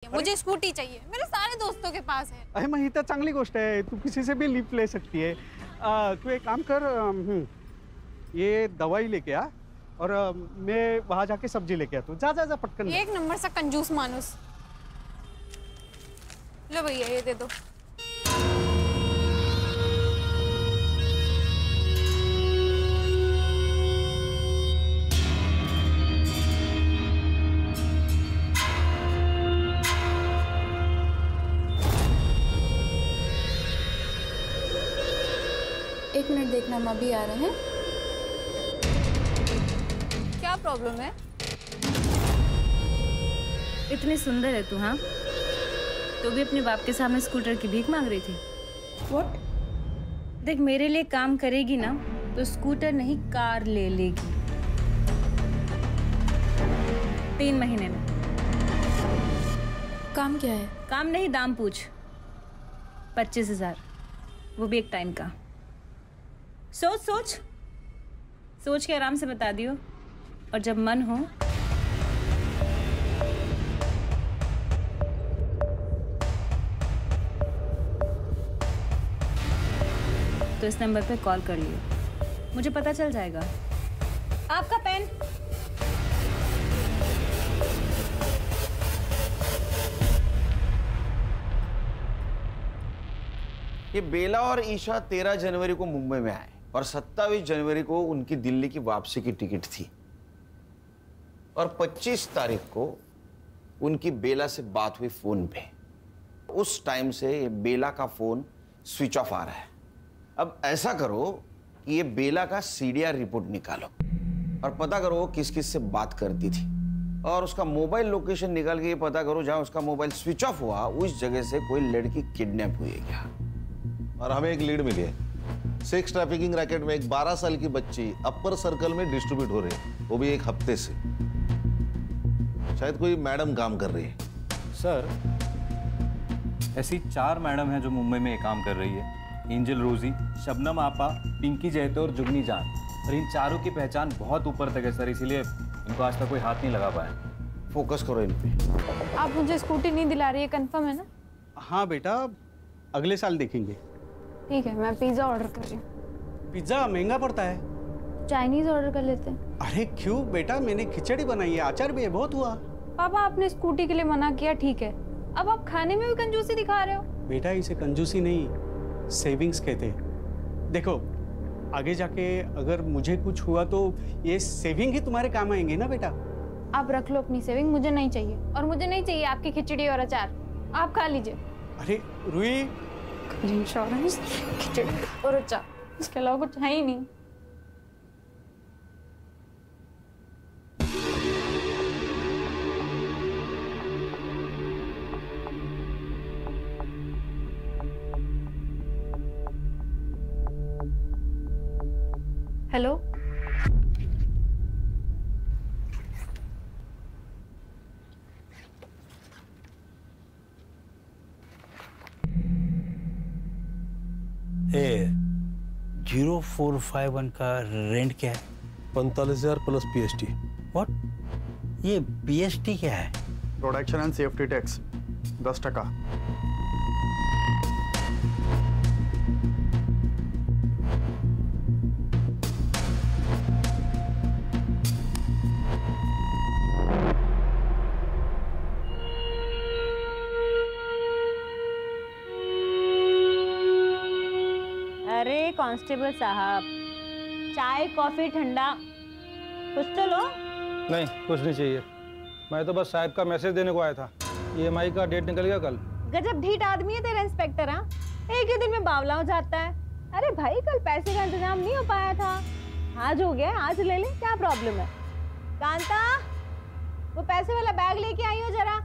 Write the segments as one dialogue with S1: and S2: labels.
S1: मुझे स्कूटी चाहिए, मेरे सारे दोस्तों के पास है।
S2: अरे मग ही तर चांगली गोष्ट है, तू किसी से भी लिफ्ट ले सकती है। तू एक काम कर, ये दवाई लेके आ और मैं वहां जाके सब्जी लेके आता हूँ। जा जा जा पटकन।
S1: एक नंबर सा कंजूस मानुस। लो भैया ये दे दो।
S3: एक मिनट देखना, हम अभी आ रहे हैं।
S1: क्या प्रॉब्लम है?
S4: इतनी सुंदर है तू, हाँ? तो भी अपने बाप के सामने स्कूटर की भीख मांग रही थी।
S3: What?
S4: देख, मेरे लिए काम करेगी ना तो स्कूटर नहीं कार ले लेगी 3 महीने में।
S3: काम क्या है?
S4: काम नहीं, दाम पूछ। 25,000, वो भी एक टाइम का। सोच सोच सोच के आराम से बता दियो, और जब मन हो तो इस नंबर पे कॉल कर लियो, मुझे पता चल जाएगा। आपका पेन।
S5: ये बेला और ईशा 13 जनवरी को मुंबई में आए और 27 जनवरी को उनकी दिल्ली की वापसी की टिकट थी, और 25 तारीख को उनकी बेला से बात हुई फोन पे। उस टाइम से ये बेला का फोन स्विच ऑफ आ रहा है। अब ऐसा करो कि ये बेला का सीडीआर रिपोर्ट निकालो और पता करो किस किस से बात करती थी, और उसका मोबाइल लोकेशन निकाल के ये पता करो जहां उसका मोबाइल स्विच ऑफ हुआ उस जगह से कोई लड़की किडनैप हुई है क्या।
S6: और हमें एक लीड मिली है। सेक्स ट्रैफिकिंग रैकेट में एक 12 साल की बच्ची अपर सर्कल में डिस्ट्रीब्यूट हो रही है, वो भी एक हफ्ते से। शायद कोई मैडम काम कर रही है।
S7: सर, ऐसी 4 मैडम हैं जो मुंबई में काम कर रही है। एंजल रोजी, शबनम आपा, पिंकी जयतो और जुगनी जान। और इन चारों की पहचान बहुत ऊपर तक है सर, इसीलिए इनको आज तक कोई हाथ नहीं लगा पाया।
S5: फोकस करो इन पे।
S1: आप मुझे स्कूटी नहीं दिला रही है, कंफर्म है ना?
S2: हाँ बेटा, अगले साल देखेंगे।
S1: ठीक है, मैं पिज्जा ऑर्डर कर रही हूँ।
S2: पिज्जा महंगा पड़ता है।
S1: चाइनीज ऑर्डर कर लेते हैं।
S2: अरे क्यों बेटा, मैंने खिचड़ी बनाई है, अचार भी है, बहुत हुआ।
S1: पापा, आपने स्कूटी के लिए मना किया, ठीक है, अब आप खाने में भी कंजूसी दिखा रहे हो।
S2: बेटा इसे कंजूसी नहीं, सेविंग्स कहते हैं। देखो, आगे जाके अगर मुझे कुछ हुआ तो ये सेविंग ही तुम्हारे काम आएंगे ना बेटा।
S1: आप रख लो अपनी सेविंग, मुझे नहीं चाहिए, और मुझे नहीं चाहिए आपकी खिचड़ी और अचार। आप खा लीजिए।
S2: अरे रुई,
S1: इंश्योरेंस, खिचड़ी और अचार, इसके अलावा कुछ है ही नहीं। हेलो,
S8: ए 0451 का रेंट क्या है?
S6: 45,000 प्लस पीएसटी।
S8: व्हाट? ये बीएसटी क्या है?
S9: Production and safety tax 10%।
S4: अरे कांस्टेबल साहब, चाय कॉफी ठंडा कुछ तो लो।
S10: नहीं, कुछ नहीं चाहिए। मैं तो बस साहब का मैसेज देने को आया था। ईएमआई का डेट निकल गया कल।
S4: गजब ढीठ आदमी है तेरा इंस्पेक्टर। हाँ, एक ही दिन में बावला हो जाता है। अरे भाई, कल पैसे का इंतजाम नहीं हो पाया था, आज हो गया, आज ले ले, क्या प्रॉब्लम है? कांता, वो पैसे वाला बैग लेके आई हो जरा।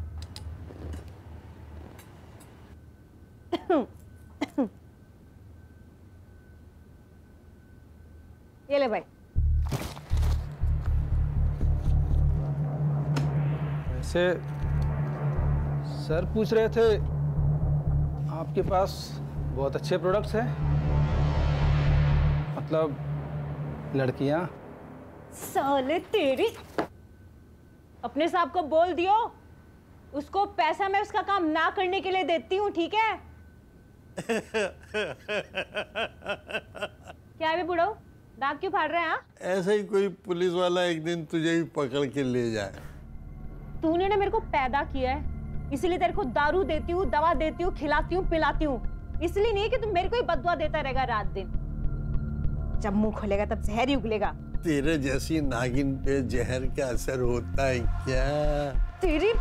S4: ये ले भाई।
S10: वैसे सर पूछ रहे थे, आपके पास बहुत अच्छे प्रोडक्ट्स हैं, मतलब लड़कियां।
S4: साले तेरी, अपने साहब को बोल दियो उसको पैसा मैं उसका काम ना करने के लिए देती हूँ, ठीक है? क्या है बे बुढ़ो, दांत क्यों फाड़ रहे हैं?
S11: ऐसा ही कोई पुलिस वाला एक दिन तुझे भी पकड़ के ले जाए।
S4: तूने ना मेरे को पैदा किया है, इसलिए तेरे को दारू देती हूँ, दवा देती हूँ, खिलाती हूँ, पिलाती हूँ, इसलिए नहीं कि तुम मेरे को ही बददुआ देता रहेगा रात दिन। जब मुंह खोलेगा तब जहर ही उगलेगा।
S11: तेरे जैसी नागिन पे जहर का असर होता है क्या?
S4: तेरी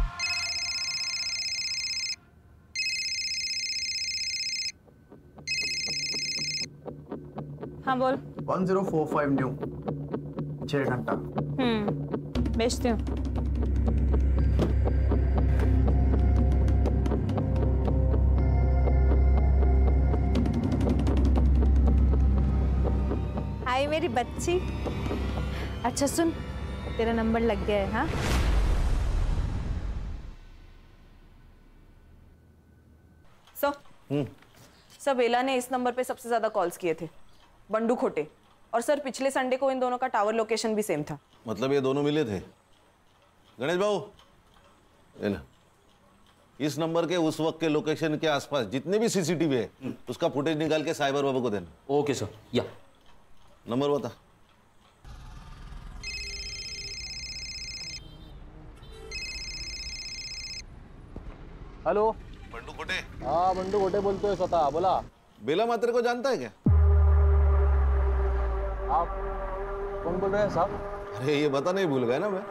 S4: हाँ बोल।
S9: 1045 न्यू 6 घंटा।
S4: बेचती हूँ। हाय मेरी बच्ची। अच्छा सुन, तेरा नंबर लग गया है। हाँ
S12: सर बेला ने इस नंबर पे सबसे ज्यादा कॉल्स किए थे, बंडू खोटे। और सर पिछले संडे को इन दोनों का टावर लोकेशन भी सेम था।
S6: मतलब ये दोनों मिले थे? गणेश बाबू, इस नंबर के उस वक्त के लोकेशन के आसपास जितने भी सीसीटीवी है उसका फुटेज निकाल के साइबर बाबू को देना।
S13: Okay sir. या
S6: नंबर बता।
S7: हेलो,
S6: बंडू खोटे।
S7: हाँ बंडू खोटे बोलते हो स्वतः, बोला।
S6: बेला मात्रे को जानता है क्या?
S7: आप कौन बोल रहे हैं साहब?
S6: अरे ये बता नहीं भूल गया ना मैं,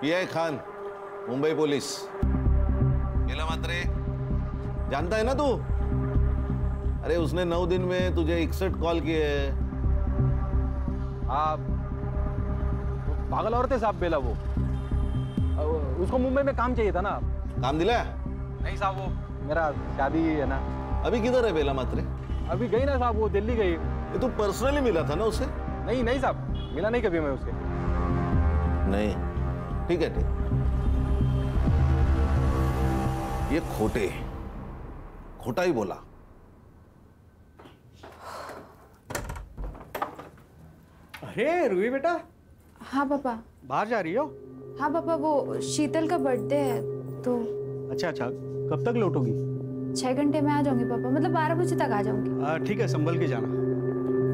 S6: पीआई खान, मुंबई पुलिस। बेला मात्रे जानता है ना तू? अरे उसने 9 दिन में तुझे 61 कॉल किए।
S7: आप पागल औरत है साहब बेला वो। उसको मुंबई में काम चाहिए था ना।
S6: काम दिलाया?
S7: नहीं साहब, वो मेरा शादी है ना।
S6: अभी किधर है बेला मात्रे?
S7: अभी गई ना साहब, वो दिल्ली गई।
S6: ये तू पर्सनली मिला था ना उससे?
S7: नहीं नहीं साहब, मिला नहीं कभी मैं उससे।
S6: नहीं, ठीक है ठीक। ये खोटा ही बोला।
S2: अरे रूही बेटा।
S3: हाँ पापा।
S2: बाहर जा रही हो?
S3: हाँ पापा, वो शीतल का बर्थडे है तो।
S2: अच्छा अच्छा, कब तक लौटोगी?
S3: 6 घंटे में आ जाऊंगी पापा, मतलब 12 बजे तक आ जाऊंगी।
S2: ठीक है, संभल के जाना।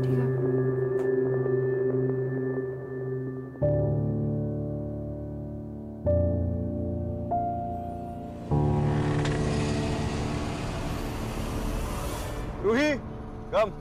S3: ठीक है।
S2: रूही, कम।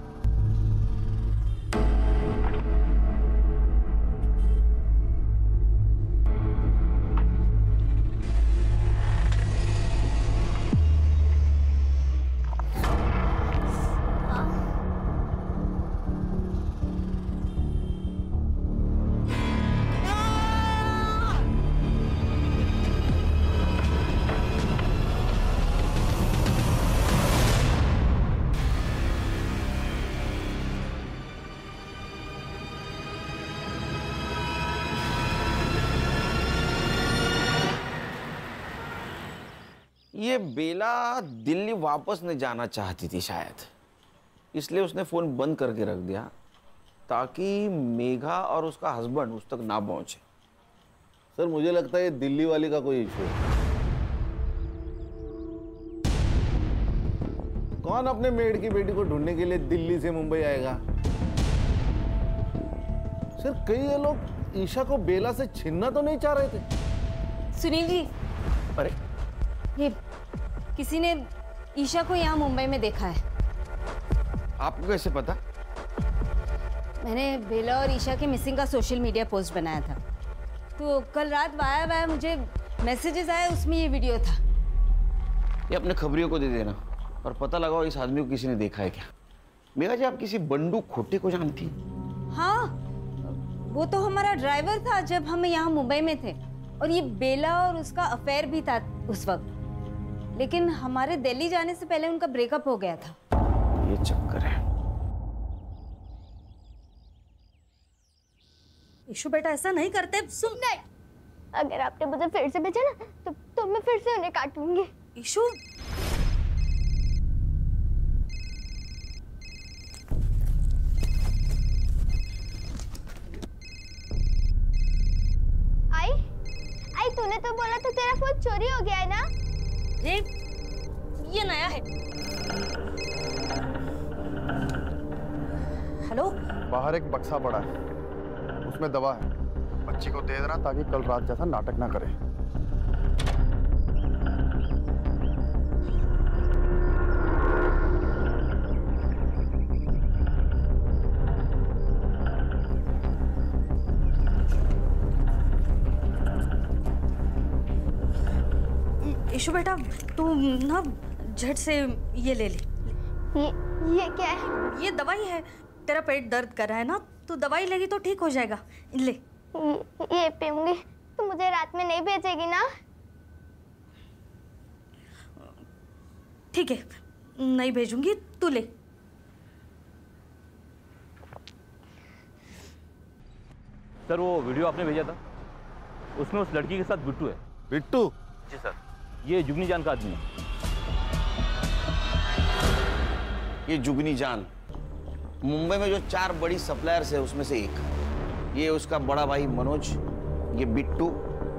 S5: ये बेला दिल्ली वापस नहीं जाना चाहती थी शायद, इसलिए उसने फोन बंद करके रख दिया ताकि मेघा और उसका हस्बैंड उस तक ना पहुंचे।
S6: सर मुझे लगता है ये दिल्ली वाली का कोई इशू है। कौन अपने मेड की बेटी को ढूंढने के लिए दिल्ली से मुंबई आएगा? सर कई ये लोग ईशा को बेला से छीनना तो नहीं चाह रहे थे?
S14: सुनील जी,
S5: अरे
S14: ये किसी ने ईशा को यहाँ मुंबई में देखा है।
S5: आपको कैसे पता?
S14: मैंने बेला और ईशा के मिसिंग का सोशल मीडिया पोस्ट बनाया था, तो कल रात वाया मुझे मैसेजेस आए, उसमें ये वीडियो था।
S5: ये अपने खबरियों को दे देना और पता लगाओ इस आदमी को किसी ने देखा है क्या। मेघा जी, आप किसी बंडू खोटे को जानती?
S14: हाँ, वो तो हमारा ड्राइवर था जब हम यहाँ मुंबई में थे, और ये बेला और उसका अफेयर भी था उस वक्त, लेकिन हमारे दिल्ली जाने से पहले उनका ब्रेकअप हो गया था।
S5: ये चक्कर है।
S14: ईशु बेटा ऐसा नहीं करते। सुन,
S15: नहीं, अगर आपने मुझे फिर से भेजा ना तो मैं फिर से उन्हें काटूंगी।
S14: ईशु,
S15: आई तूने तो बोला था तेरा फोन चोरी हो गया है ना?
S14: ये नया है। हेलो,
S9: बाहर एक बक्सा पड़ा है, उसमें दवा है, बच्ची को दे देना ताकि कल रात जैसा नाटक ना करे।
S14: ईशु बेटा, तू ना झट से ये ले ले।
S15: ये क्या है?
S14: ये दवाई है। तेरा पेट दर्द कर रहा है ना, तू दवाई लेगी तो ठीक हो जाएगा। ले।
S15: ये पीऊंगी तो मुझे रात में नहीं भेजेगी ना?
S14: ठीक है, नहीं भेजूंगी, तू ले।
S13: सर वो वीडियो आपने भेजा था, उसमें उस लड़की के साथ बिट्टू है।
S6: बिट्टू?
S13: जी सर, ये जुगनी जान का आदमी है।
S5: ये जुगनी जान मुंबई में जो 4 बड़ी सप्लायर्स है उसमें से एक। ये उसका बड़ा भाई मनोज, ये बिट्टू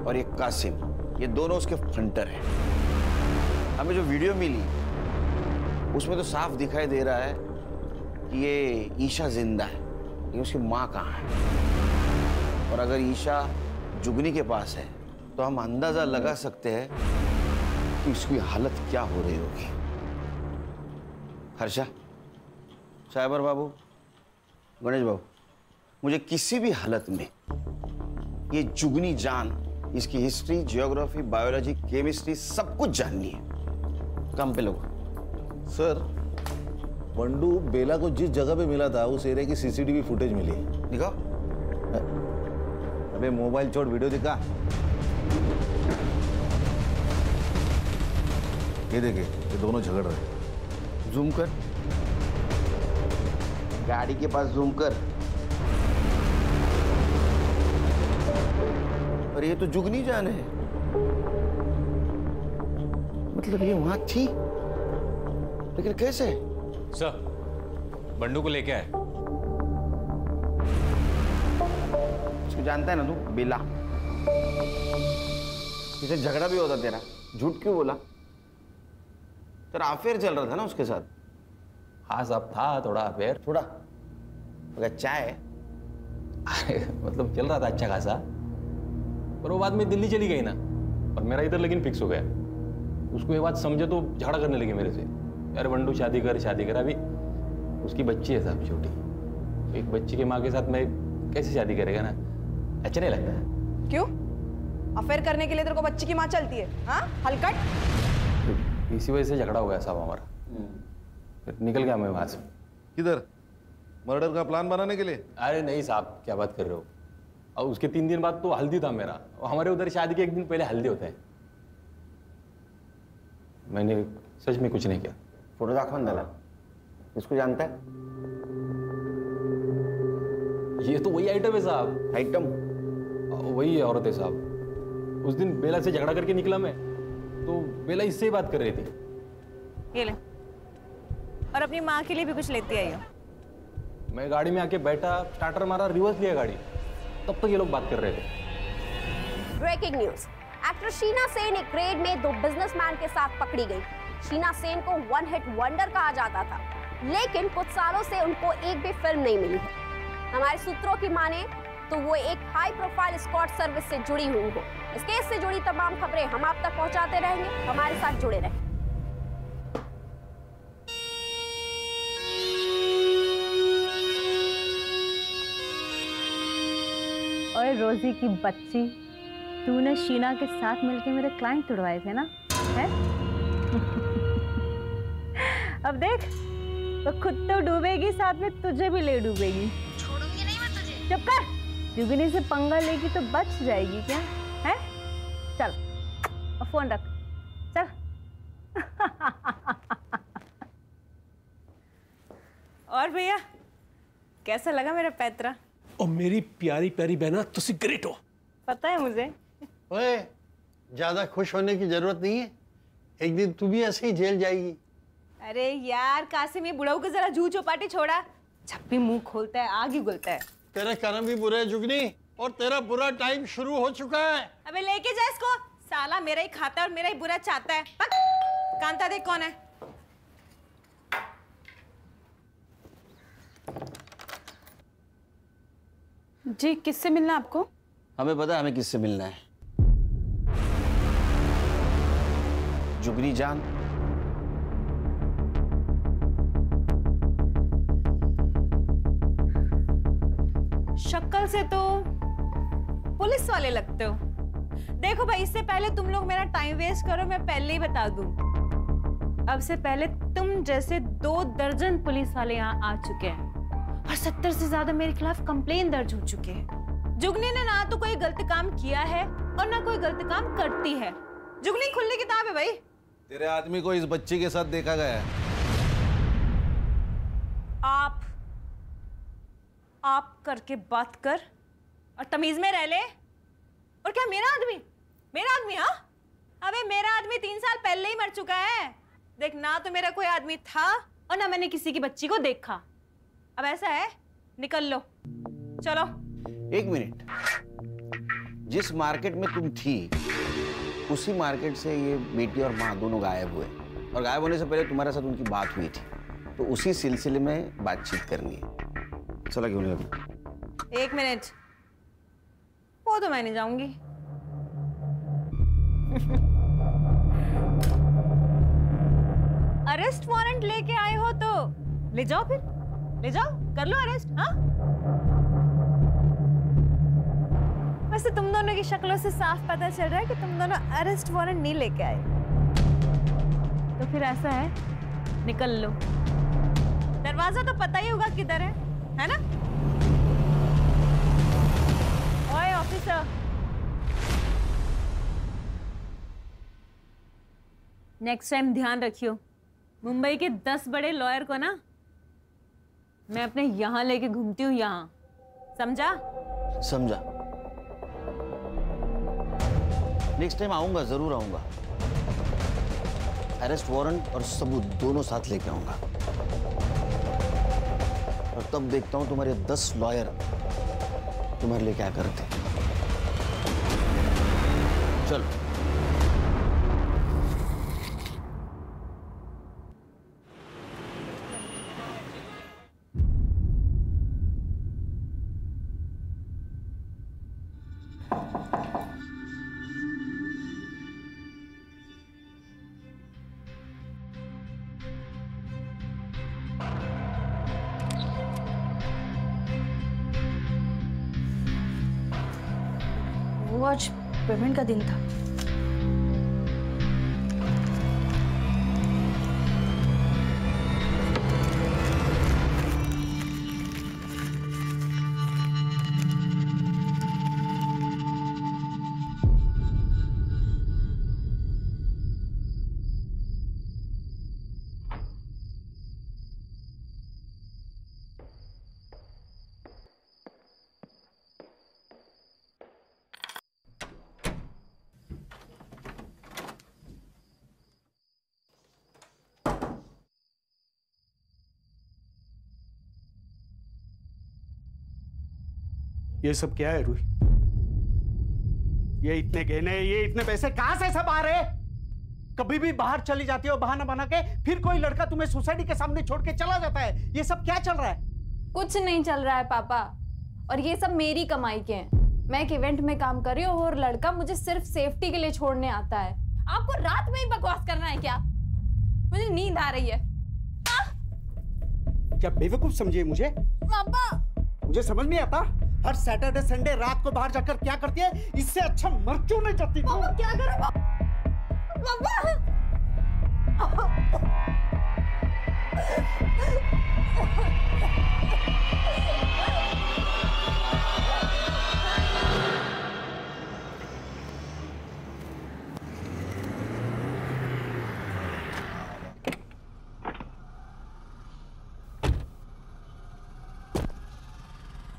S5: और ये कासिम, ये दोनों उसके फंटर हैं। हमें जो वीडियो मिली उसमें तो साफ दिखाई दे रहा है कि ये ईशा जिंदा है, लेकिन उसकी माँ कहाँ है। और अगर ईशा जुगनी के पास है तो हम अंदाजा लगा सकते हैं कि उसकी हालत क्या हो रही होगी। हर्षा, साइबर बाबू, गणेश बाबू, मुझे किसी भी हालत में ये जुगनी जान, इसकी हिस्ट्री, जियोग्राफी, बायोलॉजी, केमिस्ट्री सब कुछ जाननी है। काम पे लोग।
S6: सर, बंडू बेला को जिस जगह पे मिला था उस एरिया की सीसीटीवी फुटेज मिली है।
S5: दिखाओ।
S6: अबे मोबाइल छोड़, वीडियो दिखा। ये देखे, ये दोनों झगड़ रहे हैं।
S5: जूम कर, गाड़ी के पास जूम कर। और ये तो जुगनी जान है, मतलब ये वहां थी, लेकिन कैसे?
S7: सर, बंडू को लेके आए।
S5: इसको जानता है ना तू? बेला। इसे झगड़ा भी होता तेरा, झूठ क्यों बोला? तेरा अफेयर चल रहा था ना उसके साथ?
S7: हाँ साहब, था थोड़ा अफेयर।
S5: थोड़ा? अगर चाय
S7: मतलब चल रहा था अच्छा खासा, पर वो बाद में दिल्ली चली गई ना, और मेरा इधर लेकिन फिक्स हो गया। उसको ये बात समझे तो झगड़ा करने लगी मेरे से, यार बंडू शादी कर शादी कर। अभी उसकी बच्ची है साहब, छोटी। तो एक बच्ची के माँ के साथ मैं कैसे शादी करेगा ना, अच्छा नहीं लगता है।
S12: क्यों? अफेयर करने के लिए तेरे को बच्ची की माँ चलती है? हाँ, हलकट।
S7: इसी वजह से झगड़ा हो गया साहब हमारा, फिर निकल गया मैं वहां से।
S6: किधर? मर्डर का प्लान बनाने के लिए?
S7: अरे नहीं साहब, क्या बात कर रहे हो। और उसके 3 दिन बाद तो हल्दी था मेरा, और हमारे उधर शादी के 1 दिन पहले हल्दी होता है। मैंने सच में कुछ नहीं किया।
S5: फोटो दाखवन दाला, इसको जानता है?
S7: ये तो वही आइटम है साहब।
S5: आइटम?
S7: वही है, औरत है साहब। उस दिन बेला से झगड़ा करके निकला मैं, तो बेला इससे ही बात कर रही थी।
S12: ये ले, और अपनी माँ के लिए भी कुछ लेती आई हो।
S7: मैं गाड़ी में आके बैठा, स्टार्टर मारा, रिवर्स लिया गाड़ी, तब तक ये लोग बात कर रहे थे।
S16: Breaking news, actor Sheena Sen एक रेड में 2 बिजनेसमैन के साथ पकड़ी गई। शीना सेन को 1 हिट वंडर कहा जाता था, लेकिन कुछ सालों से उनको एक भी फिल्म नहीं मिली है। हमारे सूत्रों की माने तो वो एक हाई प्रोफाइल एस्कॉर्ट सर्विस से जुड़ी हुई हो। इस केस से जुड़ी तमाम खबरें हम आप तक पहुंचाते रहेंगे, हमारे साथ जुड़े रहें।
S4: और रोजी की बच्ची, तूने शीना के साथ मिलके मेरे क्लाइंट तुड़वाए थे ना, है? अब देख, तो खुद तो डूबेगी, साथ में तुझे भी ले डूबेगी।
S16: छोड़ूंगी नहीं मैं तुझे।
S4: चुप कर, जुगनी से पंगा लेगी तो बच जाएगी क्या, है? चल, और फोन रख, चल।
S12: और भैया, कैसा लगा मेरा पैतरा?
S17: और मेरी प्यारी प्यारी बहना, तुसी ग्रेट हो।
S12: पता है मुझे।
S11: ओए, ज्यादा खुश होने की जरूरत नहीं है, एक दिन तू भी ऐसे ही जेल जाएगी।
S12: अरे यार कासिम, ये बुढ़ाऊ को जरा जू चौपाटी छोड़ा, जब भी मुंह खोलता है आग ही उगलता है।
S11: तेरे कर्म भी बुरे हैं जुगनी, और तेरा बुरा टाइम शुरू हो चुका है।
S12: अबे लेके जा इसको, साला मेरा ही खाता है और मेरा ही बुरा चाहता है। कांता देख कौन है।
S1: जी किससे मिलना आपको?
S5: हमें पता है हमें किससे मिलना है। जुगनी जान।
S12: शक्ल से तो पुलिस वाले लगते हो। देखो भाई, इससे पहले तुम लोग मेरा टाइम वेस्ट करो, मैं पहले ही बता दूं, अब से पहले तुम जैसे 2 दर्जन पुलिस वाले यहाँ आ चुके हैं और 70 से ज्यादा मेरे खिलाफ कंप्लेन दर्ज हो चुके हैं। जुगनी ने ना तो कोई गलत काम किया है और ना कोई गलत काम करती है। जुगनी खुली किताब है भाई।
S6: तेरे आदमी को इस बच्ची के साथ देखा गया है।
S12: आप करके बात कर और तमीज में रह ले। और क्या मेरा आदमी हाँ? अबे मेरा आदमी 3 साल पहले ही मर चुका है। देख, ना तो मेरा कोई आदमी था और ना मैंने किसी की बच्ची को देखा। अब ऐसा है, निकल लो, चलो।
S5: 1 मिनट, जिस मार्केट में तुम थी उसी मार्केट से ये बेटी और माँ दोनों गायब हुए, और गायब होने से पहले तुम्हारे साथ उनकी बात हुई थी, तो उसी सिलसिले में बातचीत करनी है। चला क्यों नहीं अभी?
S12: 1 मिनट, वो तो मैं नहीं जाऊंगी। अरेस्ट वारंट लेके आए हो तो ले जाओ, फिर ले जाओ, कर लो अरेस्ट। हाँ, वैसे तुम दोनों की शक्लों से साफ पता चल रहा है कि तुम दोनों अरेस्ट वारंट नहीं लेके आए। तो फिर ऐसा है, निकल लो। दरवाजा तो पता ही होगा किधर है ना? ओए ऑफिसर, नेक्स्ट टाइम ध्यान रखियो, मुंबई के 10 बड़े लॉयर को ना मैं अपने यहां लेके घूमती हूँ, यहां, समझा?
S5: समझा। नेक्स्ट टाइम आऊंगा, जरूर आऊंगा। अरेस्ट वारंट और सबूत दोनों साथ लेके आऊंगा, और तब देखता हूं तुम्हारे 10 लॉयर तुम्हारे लिए क्या करते। चलो।
S3: वो आज पेमेंट का दिन था।
S2: ये सब क्या है रूही? ये इतने गहने, ये इतने पैसे कहां से सब आ रहे? कभी भी बाहर चली जाती हो बहाना बना के, फिर कोई लड़का तुम्हें सोसाइटी के सामने छोड़ के चला जाता है। ये सब क्या चल रहा है?
S1: कुछ नहीं चल रहा है पापा, और ये सब मेरी कमाई के हैं। मैं एक इवेंट में काम कर रही हूँ और लड़का मुझे सिर्फ सेफ्टी के लिए छोड़ने आता है। आपको रात में ही बकवास करना है क्या? मुझे नींद आ रही है।
S2: क्या बेवकूफ समझिए मुझे?
S1: पापा,
S2: मुझे समझ नहीं आता, हर सैटरडे संडे रात को बाहर जाकर क्या करती है? इससे अच्छा मर क्यों नहीं जाती?
S1: पापा क्या करें? पापा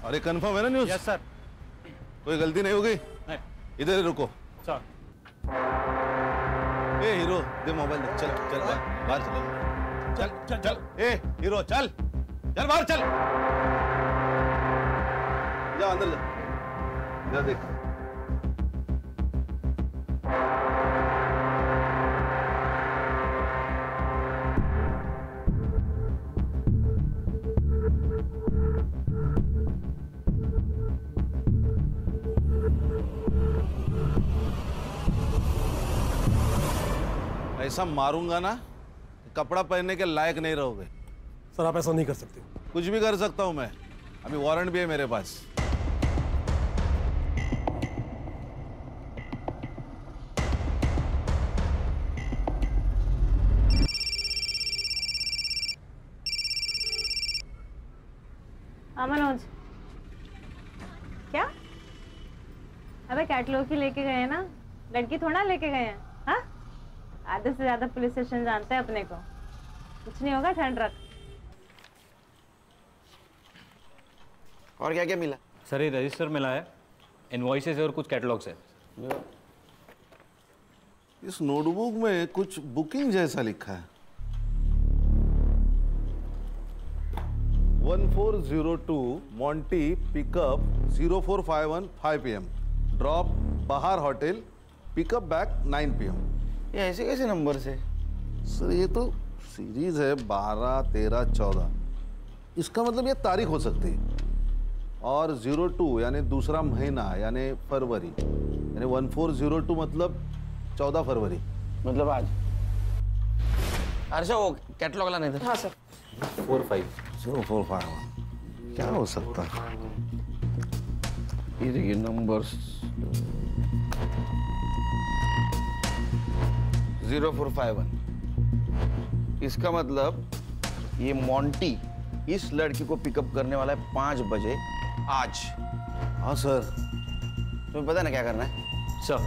S6: अरे कंफर्म है ना न्यूज़?
S10: Yes sir.
S6: कोई गलती नहीं होगी?
S10: नहीं।
S6: इधर ही रुको।
S10: सर।
S6: ए हीरो, दे मोबाइल दे। चल चल बाहर चल। चल चल चल। ए हीरो, चल चल बाहर चल। जा अंदर जा। इधर देख। ऐसा मारूंगा ना, कपड़ा पहनने के लायक नहीं रहोगे।
S17: सर आप ऐसा नहीं कर सकते।
S6: कुछ भी कर सकता हूं मैं, अभी वारंट भी है मेरे पास।
S4: मनोज, क्या? अबे कैटलॉग ही लेके गए हैं ना, लड़की थोड़ा लेके गए हैं। हाँ, आधे से ज्यादा पुलिस स्टेशन जानते हैं अपने को। कुछ नहीं होगा, ठंड रख।
S5: और क्या क्या मिला?
S7: सर ये रजिस्टर मिला है, इनवॉइसेस है और कुछ कैटलॉग्स है।
S6: इस नोटबुक में कुछ बुकिंग जैसा लिखा है। 1402 मॉन्टी पिकअप 0451 5 PM, ड्रॉप बाहर होटल, पिकअप बैक 9 PM।
S5: ये ऐसे कैसे नंबर से?
S6: सर ये तो सीरीज है 12, 13, 14। इसका मतलब ये तारीख हो सकती है। और 02 यानी दूसरा महीना यानी फरवरी, यानी 1402 मतलब 14 फरवरी,
S5: मतलब आज। अच्छा वो कैटलॉग लाने थे।
S7: हाँ सर।
S6: 45 क्या हो सकता है?
S5: ये देखिए नंबर्स 0451। इसका मतलब ये मॉन्टी इस लड़की को पिकअप करने वाला है 5 बजे आज।
S6: हाँ सर।
S5: तुम्हें पता ना क्या करना है?
S7: सर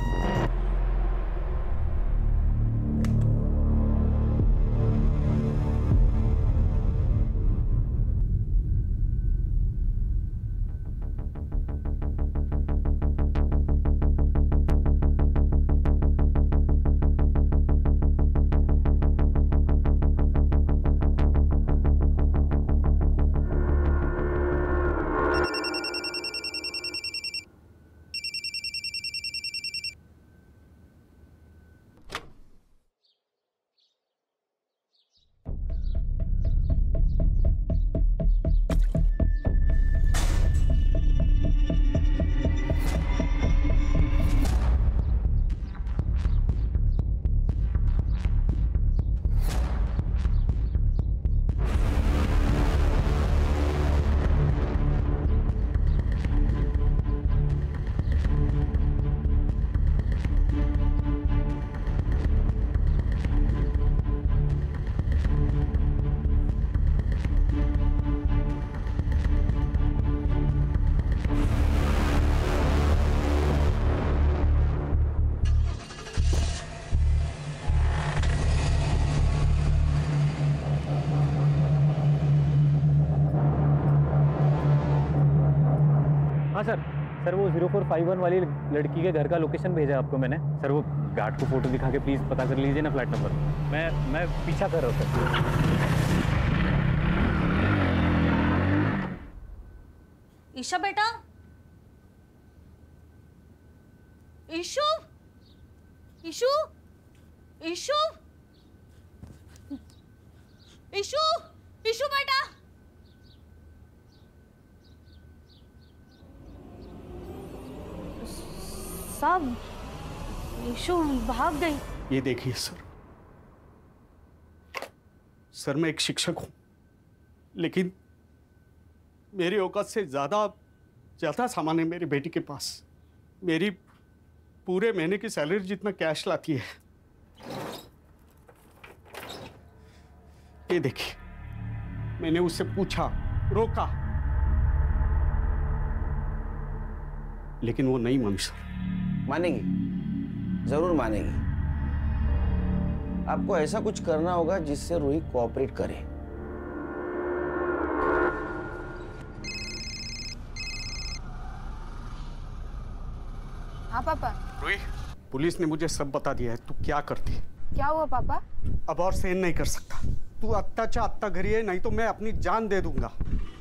S7: हाँ सर वो 0451 वाली लड़की के घर का लोकेशन भेजा आपको मैंने। सर वो गार्ड को फोटो दिखा के प्लीज पता कर लीजिए ना फ्लैट नंबर। मैं पीछा कर रहा हूँ सर।
S14: ईशा बेटा, ईशु, ईशु, ईशु, ईशु, ईशु बेटा। साहब, ईशु भाग गई।
S2: ये देखिए सर मैं एक शिक्षक हूं, लेकिन मेरी औकात से ज्यादा सामान है मेरी बेटी के पास। मेरी पूरे महीने की सैलरी जितना कैश लाती है। ये देखिए, मैंने उससे पूछा, रोका, लेकिन वो नहीं मानी सर।
S5: मानेगी, जरूर मानेगी। आपको ऐसा कुछ करना होगा जिससे रूही कोऑपरेट करे।
S1: हाँ पापा।
S2: रूही, पुलिस ने मुझे सब बता दिया है। तू क्या करती है?
S1: क्या हुआ पापा?
S2: अब और सहन नहीं कर सकता। तू अत्ता घरी है, नहीं तो मैं अपनी जान दे दूंगा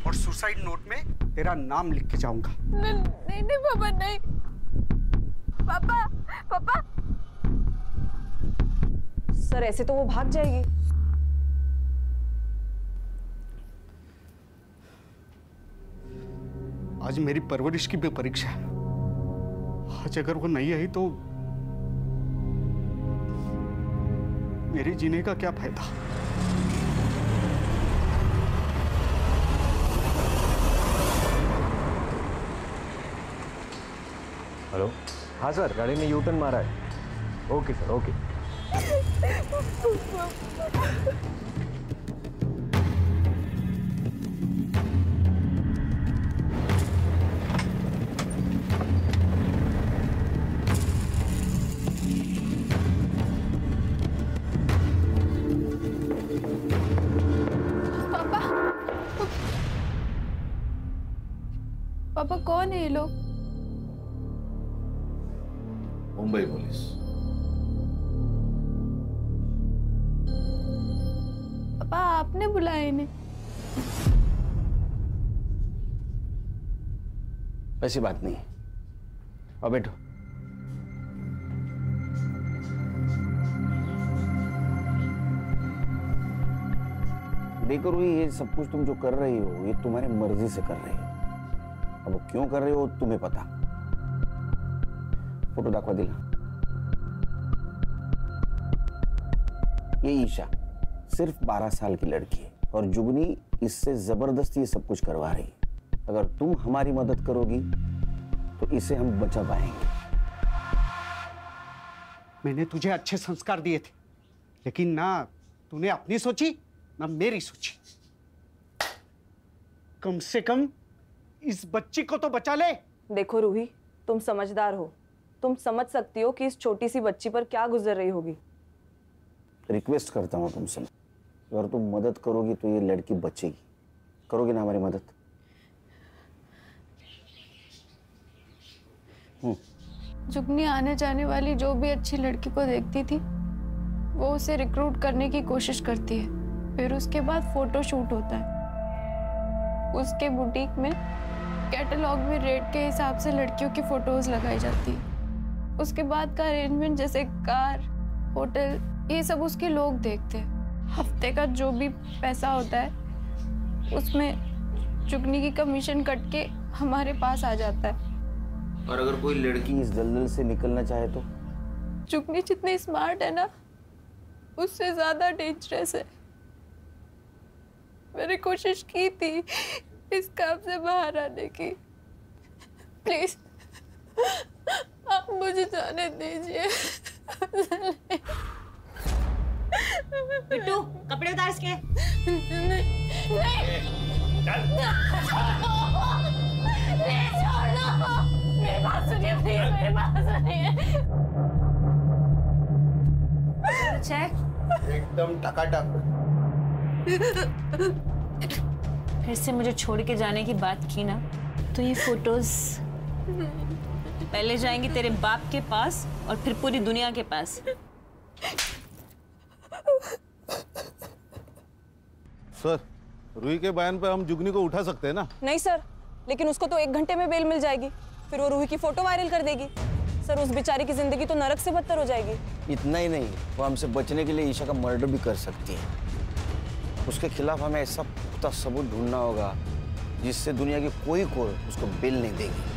S2: और सुसाइड नोट में तेरा नाम लिख के जाऊंगा।
S1: नहीं नहीं पापा, नहीं पापा। पापा
S12: सर ऐसे तो वो भाग जाएगी।
S2: आज मेरी परवरिश की भी परीक्षा है। आज अगर वो नहीं आई तो मेरे जीने का क्या फायदा?
S7: हेलो। हाँ सर, गाड़ी ने यू टर्न मारा है। Okay sir, okay.
S3: पापा कौन है ये लोग?
S6: मुंबई पुलिस।
S3: पापा आपने बुलाया इन्हें?
S5: वैसी बात नहीं है। अब बैठो। देखो रूही, ये सब कुछ तुम जो कर रही हो ये तुम्हारी मर्जी से कर रही हो। अब वो क्यों कर रहे हो तुम्हें पता। फोटो दाखवा दिला। ये ईशा सिर्फ 12 साल की लड़की है और जुगनी इससे जबरदस्ती ये सब कुछ करवा रही है। अगर तुम हमारी मदद करोगी तो इसे हम बचा पाएंगे।
S2: मैंने तुझे अच्छे संस्कार दिए थे, लेकिन ना तूने अपनी सोची ना मेरी सोची। कम से कम इस बच्ची को तो बचा ले।
S18: देखो रूही, तुम समझदार हो, तुम समझ सकती हो कि इस छोटी सी बच्ची पर क्या गुजर रही होगी।
S5: रिक्वेस्ट करता हूँ तुमसे, अगर तुम मदद करोगी तो ये लड़की बचेगी। करोगी ना हमारी मदद?
S3: जुगनी आने जाने वाली जो भी अच्छी लड़की को देखती थी वो उसे रिक्रूट करने की कोशिश करती है। फिर उसके बाद फोटो शूट होता है। उसके बुटीक में कैटलॉग में रेट के हिसाब से लड़कियों की फोटोज लगाई जाती है। उसके बाद का अरेंजमेंट जैसे कार, होटल, ये सब उसके लोग देखते हैं। हफ्ते का जो भी पैसा होता है उसमें जुगनी की कमीशन कट के हमारे पास आ जाता है।
S5: और अगर कोई लड़की इस दलदल से निकलना चाहे तो?
S3: जुगनी जितनी स्मार्ट है ना उससे ज्यादा डेंजरस है। मैंने कोशिश की थी इस काम से बाहर आने की। प्लीज आप मुझे जाने दीजिए।
S12: बिट्टू, कपड़े उतार इसके।
S3: मेरी बात सुनिए प्लीज, मेरी बात सुनिए।
S11: एकदम टकाटक।
S12: फिर से मुझे छोड़ के जाने की बात की ना तो ये फोटोज पहले जाएंगी तेरे बाप के पास और फिर पूरी दुनिया के पास।
S6: सर, रूही के बयान पे हम जुगनी को उठा सकते हैं ना?
S18: नहीं सर, लेकिन उसको तो 1 घंटे में बेल मिल जाएगी, फिर वो रूही की फोटो वायरल कर देगी। सर, उस बेचारी की जिंदगी तो नरक से बदतर हो जाएगी।
S5: इतना ही नहीं, वो हमसे बचने के लिए ईशा का मर्डर भी कर सकती है। उसके खिलाफ हमें ऐसा पुख्ता सबूत ढूंढना होगा जिससे दुनिया की कोई कोर्ट उसको बेल नहीं देगी।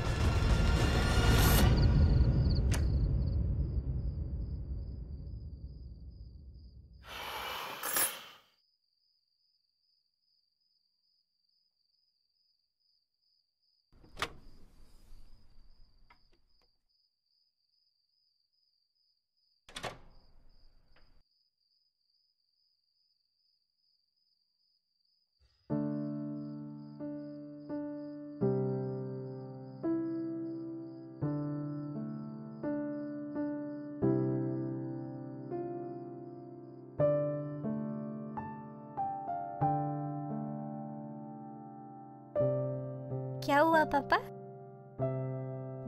S15: क्या हुआ पापा?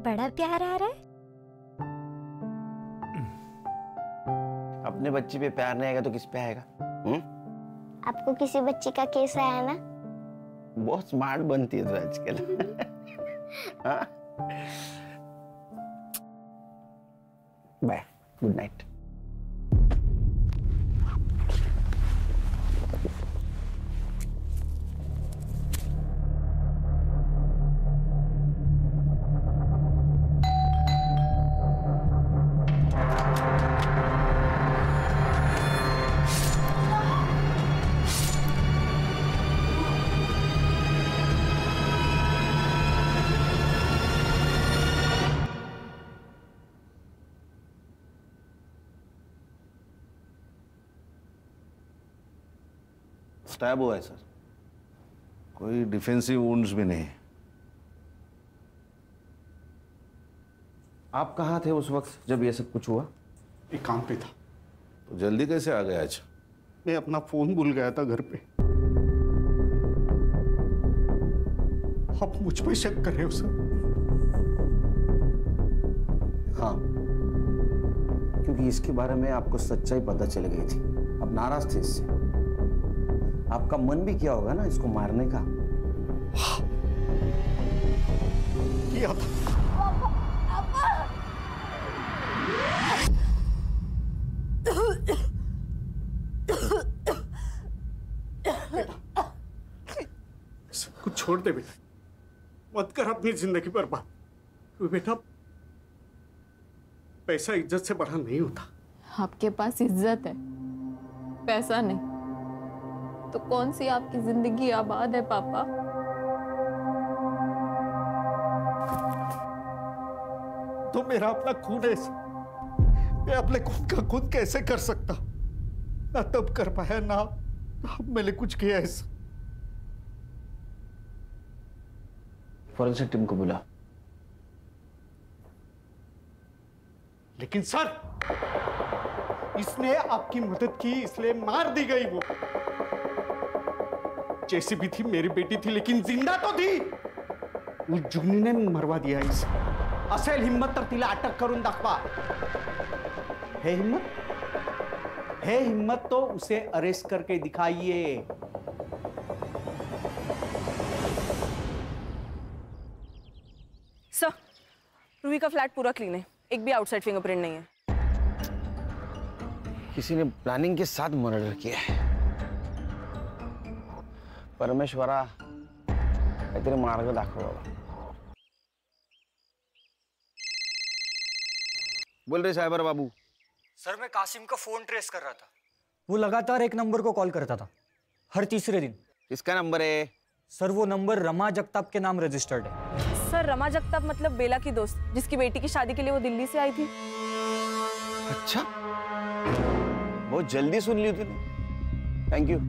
S15: बड़ा प्यार आ रहा है?
S5: अपने बच्चे पे प्यार नहीं आएगा तो किस पे आएगा?
S15: आपको किसी बच्ची का केस आया ना?
S5: बहुत स्मार्ट बनती है तो आजकल। हाँ? Bye, good night.
S6: स्टैब हुआ है सर, कोई डिफेंसिव वुंड्स भी नहीं।
S5: आप कहाँ थे उस वक्त जब ये सब कुछ हुआ?
S2: एक काम पे था।
S6: तो जल्दी कैसे आ गए आज?
S2: मैं अपना फोन भूल गया था घर पे। आप मुझ पे शक कर रहे हो सर?
S5: हाँ, क्योंकि इसके बारे में आपको सच्चाई पता चल गई थी। अब नाराज थे इससे। आपका मन भी किया होगा ना इसको मारने का।
S2: किया था। सब कुछ छोड़ दे बेटा, मत कर अपनी जिंदगी बर्बाद। बेटा, पैसा इज्जत से बड़ा नहीं होता।
S3: आपके पास इज्जत है, पैसा नहीं, तो कौन सी आपकी जिंदगी आबाद है पापा?
S2: तो मेरा अपना खून है, मैं अपने खून का खून कैसे कर सकता? ना तब कर पाया, ना मैंने कुछ किया है।
S5: फॉरेंसिक टीम को बुला।
S2: लेकिन सर, इसने आपकी मदद की इसलिए मार दी गई। वो जैसी भी थी मेरी बेटी थी, लेकिन जिंदा तो थी। वो जुगनी ने मरवा दिया इसे। असेल हिम्मत तर तिला अटक करून दाखवा। है हिम्मत? है हिम्मत तो उसे अरेस्ट करके दिखाइए।
S18: सर, रूही का फ्लैट पूरा क्लीन है, एक भी आउटसाइड फिंगरप्रिंट नहीं है।
S5: किसी ने प्लानिंग के साथ मर्डर किया है। परमेश्वरा, काहीतरी मार्ग दाखव बाबा। बोल रहे साइबर बाबू।
S19: सर, मैं कासिम का फोन ट्रेस कर रहा था। वो लगातार एक नंबर को कॉल करता था, हर तीसरे दिन।
S5: किसका नंबर है?
S19: सर, वो नंबर रमा जगताप के नाम रजिस्टर्ड है।
S18: सर, रमा जगताप मतलब बेला की दोस्त, जिसकी बेटी की शादी के लिए वो दिल्ली से आई थी।
S5: अच्छा, बहुत जल्दी सुन ली तूने। Thank you.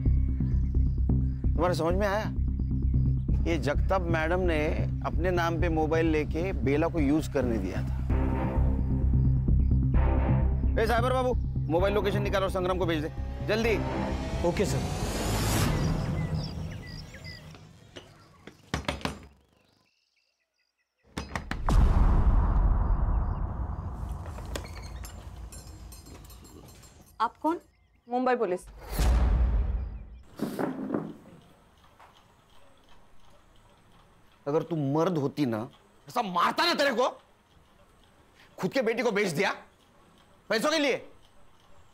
S5: तुम्हारे समझ में आया? ये जगताप मैडम ने अपने नाम पे मोबाइल लेके बेला को यूज करने दिया था। ए साइबर बाबू, मोबाइल लोकेशन निकाल और संग्राम को भेज दे जल्दी।
S19: Okay sir.
S12: आप कौन?
S18: मुंबई पुलिस।
S5: अगर तू मर्द होती ना, ऐसा मारता ना तेरे को। खुद के बेटी को बेच दिया पैसों के लिए।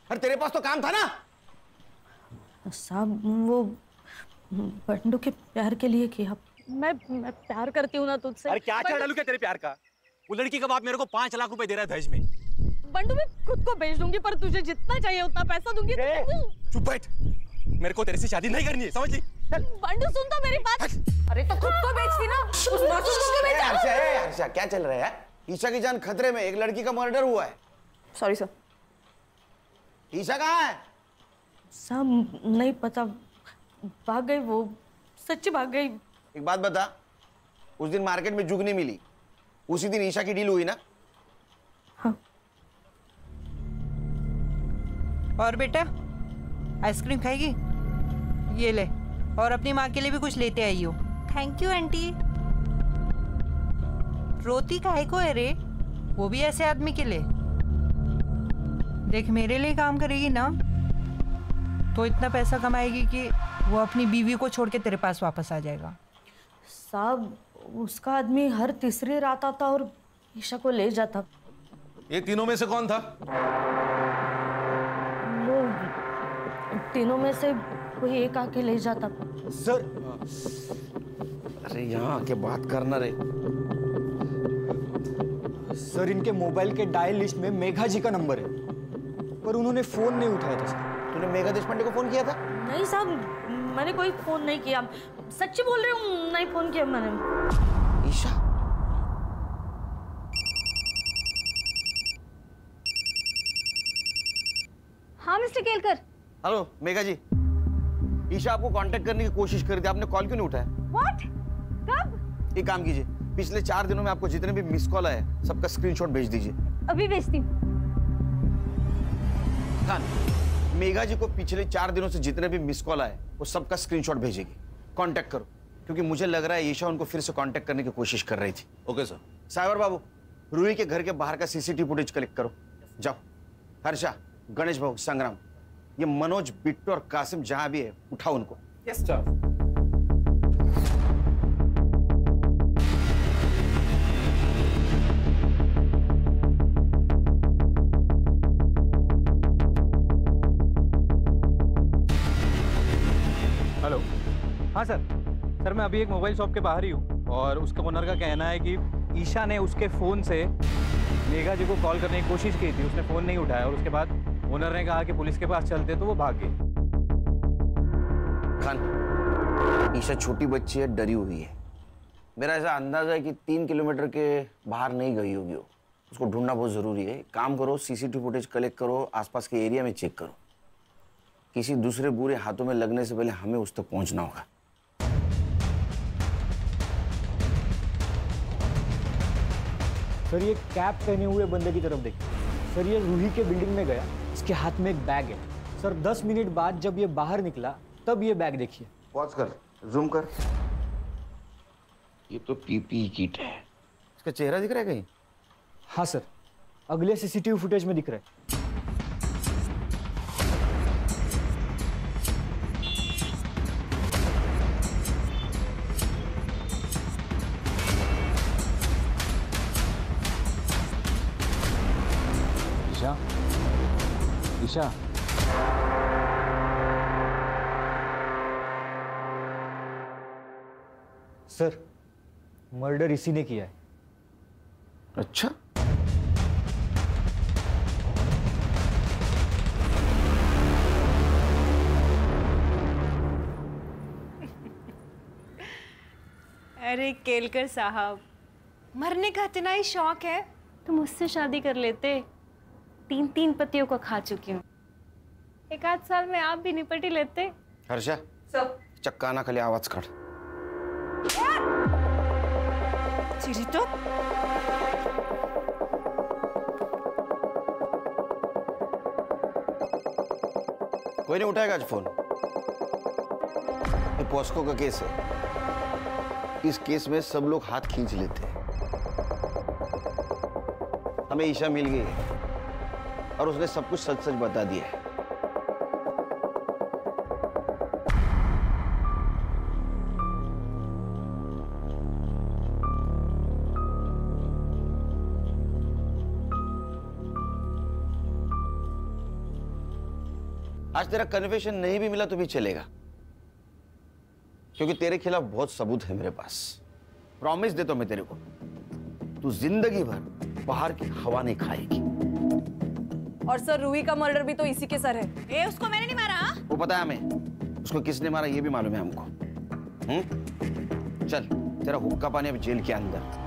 S5: अरे तेरे पास तो काम था ना।
S20: साहब, वो बंडू के प्यार के लिए किया। मैं प्यार करती हूँ ना तुझसे।
S21: अरे क्या चढ़ा डालू क्या तेरे प्यार का? वो लड़की का बाप मेरे को 5 लाख रुपए दे रहा है दहेज में।
S20: बंडू, मैं खुद को बेच दूंगी, पर तुझे जितना चाहिए उतना पैसा दूंगी।
S21: चुप बैठ, मेरे को तेरे से शादी नहीं करनी है, समझ ली?
S20: बंडू, सुन तो मेरी बात।
S12: अरे तो खुद को बेचती ना, उस मासूम को बेचा।
S5: हर्षा, क्या चल रहा है? ईशा की जान खतरे में, एक लड़की का मर्डर हुआ है।
S18: Sorry sir.
S5: ईशा कहाँ है?
S20: साहब, नहीं पता, भाग गई वो, सच्ची भाग गई।
S5: एक बात बता, उस दिन मार्केट में जुगनी मिली, उसी दिन ईशा की डील हुई ना?
S20: हाँ।
S22: और बेटा, आइसक्रीम खाएगी? ये ले, और अपनी माँ के लिए भी कुछ लेते आई हो। Thank you aunty. रोती काहे को है रे? वो भी ऐसे आदमी के लिए। देख, मेरे लिए काम करेगी ना तो इतना पैसा कमाएगी कि वो अपनी बीवी को छोड़ के तेरे पास वापस आ जाएगा।
S20: साहब, उसका आदमी हर तीसरी रात आता और ईशा को ले जाता।
S6: ये तीनों में से कौन था?
S20: वो तीनों में से कोई एक आके ले जाता।
S5: सर, अरे यहाँ आके बात करना रे।
S19: सर, इनके मोबाइल के डायल लिस्ट में मेघा जी का नंबर है, पर उन्होंने फोन नहीं उठाया था। सर,
S5: तूने मेघा देशपांडे को फोन किया था?
S20: नहीं साहब, मैंने कोई फोन नहीं किया। सच्ची बोल रही हूँ, नहीं फोन किया मैंने।
S5: ईशा,
S4: हाँ मिस्टर केलकर।
S5: हेलो मेघा जी, ईशा आपको कांटेक्ट करने की कोशिश कर दी, आपने कॉल क्यों नहीं उठाया?
S4: व्हाट? कब?
S5: एक काम कीजिए, पिछले 4 दिनों में आपको जितने भी मिस कॉल आए सबका स्क्रीनशॉट भेज दीजिए।
S4: अभी भेजती हूँ।
S5: खान, मेघा जी को पिछले 4 दिनों से जितने भी मिस कॉल आए वो सबका स्क्रीनशॉट भेजेगी। कांटेक्ट करो, क्योंकि मुझे लग रहा है ईशा उनको फिर से कांटेक्ट करने की कोशिश कर रही थी।
S6: Okay sir.
S5: साइबर बाबू, रूही के घर के बाहर का सीसीटीवी फुटेज कलेक्ट करो। जाओ। हर्षा, गणेश भाऊ, संग्राम, ये मनोज, बिट्टू और कासिम जहां भी है उठाओ उनको।
S7: Yes sir. हेलो, हाँ सर। सर मैं अभी एक मोबाइल शॉप के बाहर ही हूँ और उसका ओनर का कहना है कि ईशा ने उसके फ़ोन से मेघा जी को कॉल करने की कोशिश की थी, उसने फ़ोन नहीं उठाया और उसके बाद ओनर ने कहा कि पुलिस के पास चलते तो वो भाग गई।
S5: खान, ईशा छोटी बच्ची है, डरी हुई है। मेरा ऐसा अंदाजा है कि 3 किलोमीटर के बाहर नहीं गई होगी वो। उसको ढूंढना बहुत ज़रूरी है। काम करो, सीसीटीवी फुटेज कलेक्ट करो, आसपास के एरिया में चेक करो। किसी दूसरे बुरे हाथों में लगने से पहले हमें उस तक पहुंचना होगा।
S19: सर ये कैप पहने हुए बंदे की तरफ देखिए। सर ये रूही के बिल्डिंग में गया, इसके हाथ में एक बैग है। सर 10 मिनट बाद जब ये बाहर निकला तब ये बैग देखिए।
S5: पॉज कर, जूम कर। ये तो पीपीई किट है। इसका चेहरा दिख रहा है कहीं?
S19: हाँ सर, अगले सीसीटीवी फुटेज में दिख रहा है। ईशा, सर मर्डर इसी ने किया है।
S5: अच्छा,
S12: अरे केलकर साहब, मरने का इतना ही शौक है तो मुझसे शादी कर लेते। 3 पतियों को खा चुकी हूँ, 1 साल में आप भी निपट ही लेते।
S5: हर्षा, चक्का ना खाली आवाज काढ।
S12: चिरी तो
S5: कोई नहीं उठाएगा आज फोन। ये पॉस्को का केस है। इस केस में सब लोग हाथ खींच लेते हैं। हमें ईशा मिल गई है और उसने सब कुछ सच सच बता दिया है। आज तेरा कन्फेशन नहीं भी मिला तो भी चलेगा, क्योंकि तेरे खिलाफ बहुत सबूत है मेरे पास। प्रॉमिस देता हूं मैं तेरे को, तू जिंदगी भर बाहर की हवा नहीं खाएगी।
S18: और सर रूही का मर्डर भी तो इसी के सर है।
S12: उसको मैंने नहीं मारा।
S5: वो पता है हमें, उसको किसने मारा ये भी मालूम है हमको। चल, तेरा हुक्का पानी अब जेल के अंदर।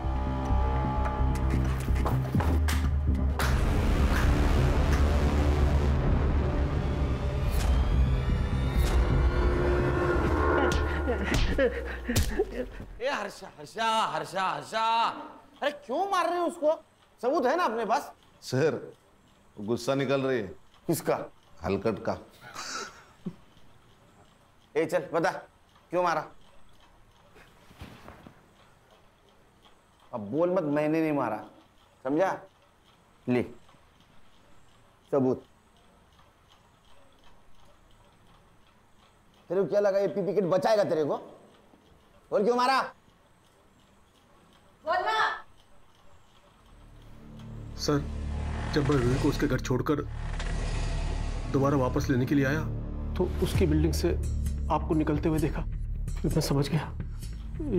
S5: ए हर्षा हर्षा हर्षा हर्षा, अरे क्यों मार रहे हो उसको? सबूत है ना अपने पास।
S6: सर गुस्सा निकल रही है।
S5: किसका?
S6: हलकट का।
S5: ए चल बता, क्यों मारा? अब बोल मत मैंने नहीं मारा, समझा? ले सबूत। तेरे को क्या लगा ये पीपी किट बचाएगा तेरे को? बोल क्यों मारा?
S1: बोलना।
S17: सर जब मैं रूही को उसके घर छोड़कर दोबारा वापस लेने के लिए आया तो उसकी बिल्डिंग से आपको निकलते हुए देखा। फिर मैं समझ गया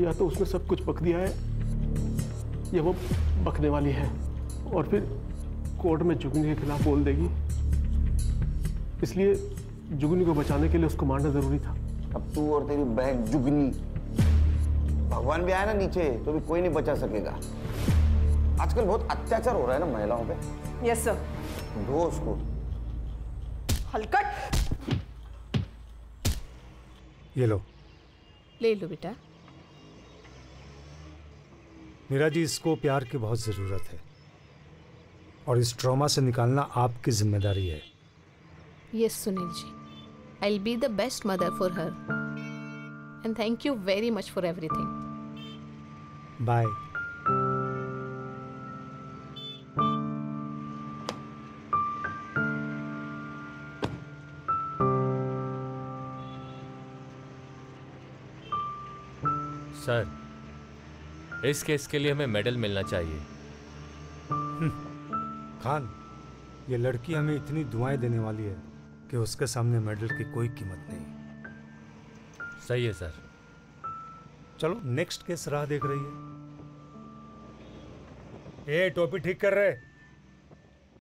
S17: या तो उसने सब कुछ बक दिया है या वो बकने वाली है और फिर कोर्ट में जुगनी के खिलाफ बोल देगी। इसलिए जुगनी को बचाने के लिए उसको मारना जरूरी था।
S5: अब तू और तेरी बहन जुगनी, भगवान भी आया ना नीचे तो भी कोई नहीं बचा सकेगा। आजकल बहुत अत्याचार हो रहा है ना महिलाओं पे।
S18: Yes sir.
S5: धो उसको।
S18: हलकट।
S8: ये लो।
S9: ले लो बेटा।
S8: मीरा जी, इसको प्यार की बहुत ज़रूरत है और इस ट्रॉमा से निकालना आपकी जिम्मेदारी है।
S9: Yes Sunil ji, I will be the best mother for her and thank you very much for everything.
S8: Bye.
S23: Sir, इस केस के लिए हमें मेडल मिलना चाहिए।
S8: खान, ये लड़की हमें इतनी दुआएं देने वाली है कि उसके सामने मेडल की कोई कीमत नहीं।
S23: सही है सर।
S8: चलो नेक्स्ट केस राह देख रही है। ए, टोपी ठीक कर रहे।